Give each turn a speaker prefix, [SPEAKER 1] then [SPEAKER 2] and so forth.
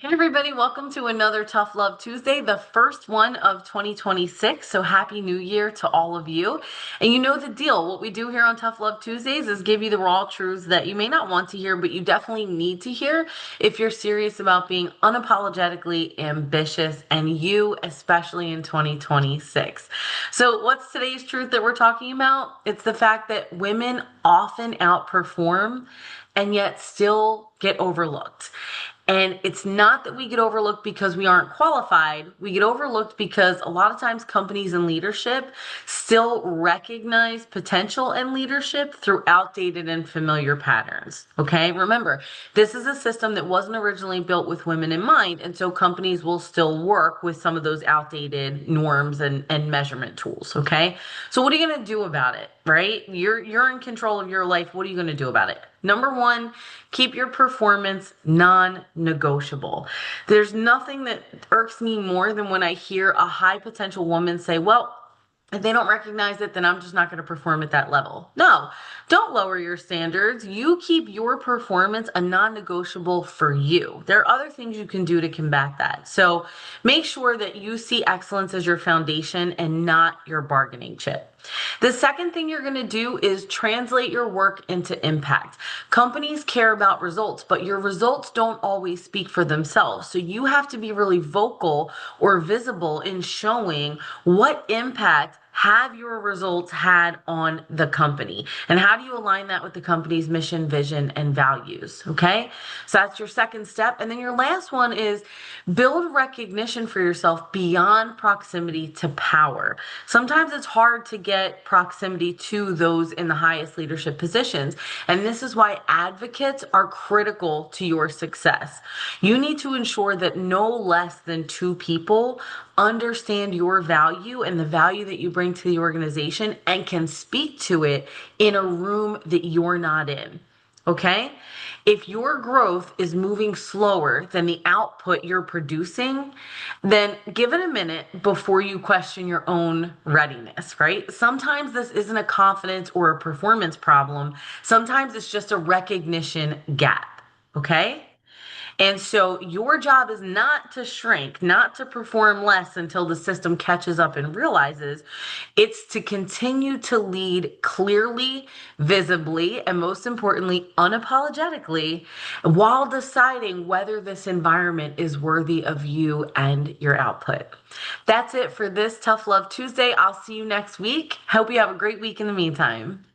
[SPEAKER 1] Hey everybody, welcome to another Tough Love Tuesday, the first one of 2026. So happy new year to all of you. And you know the deal. What we do here on Tough Love Tuesdays is give you the raw truths that you may not want to hear, but you definitely need to hear if you're serious about being unapologetically ambitious, and you especially in 2026. So what's today's truth that we're talking about? It's the fact that women often outperform and yet still get overlooked. And it's not that we get overlooked because we aren't qualified. We get overlooked because a lot of times companies and leadership still recognize potential and leadership through outdated and familiar patterns. Okay. Remember, this is a system that wasn't originally built with women in mind. And so companies will still work with some of those outdated norms and measurement tools. Okay. So what are you going to do about it? Right? You're in control of your life. What are you going to do about it? Number one, keep your performance non-negotiable. There's nothing that irks me more than when I hear a high potential woman say, well, if they don't recognize it, then I'm just not going to perform at that level. No, don't lower your standards. You keep your performance a non-negotiable for you. There are other things you can do to combat that. So make sure that you see excellence as your foundation and not your bargaining chip. The second thing you're going to do is translate your work into impact. Companies care about results, but your results don't always speak for themselves. So you have to be really vocal or visible in showing what impact have your results had on the company, and how do you align that with the company's mission, vision, and values. Okay, so that's your second step. And then your last one is build recognition for yourself beyond proximity to power. Sometimes it's hard to get proximity to those in the highest leadership positions, and this is why advocates are critical to your success. You need to ensure that no less than two people understand your value and the value that you bring to the organization and can speak to it in a room that you're not in. Okay? If your growth is moving slower than the output you're producing, then give it a minute before you question your own readiness, right? Sometimes this isn't a confidence or a performance problem. Sometimes it's just a recognition gap. Okay? And so your job is not to shrink, not to perform less until the system catches up and realizes. It's to continue to lead clearly, visibly, and most importantly, unapologetically, while deciding whether this environment is worthy of you and your output. That's it for this Tough Love Tuesday. I'll see you next week. Hope you have a great week in the meantime.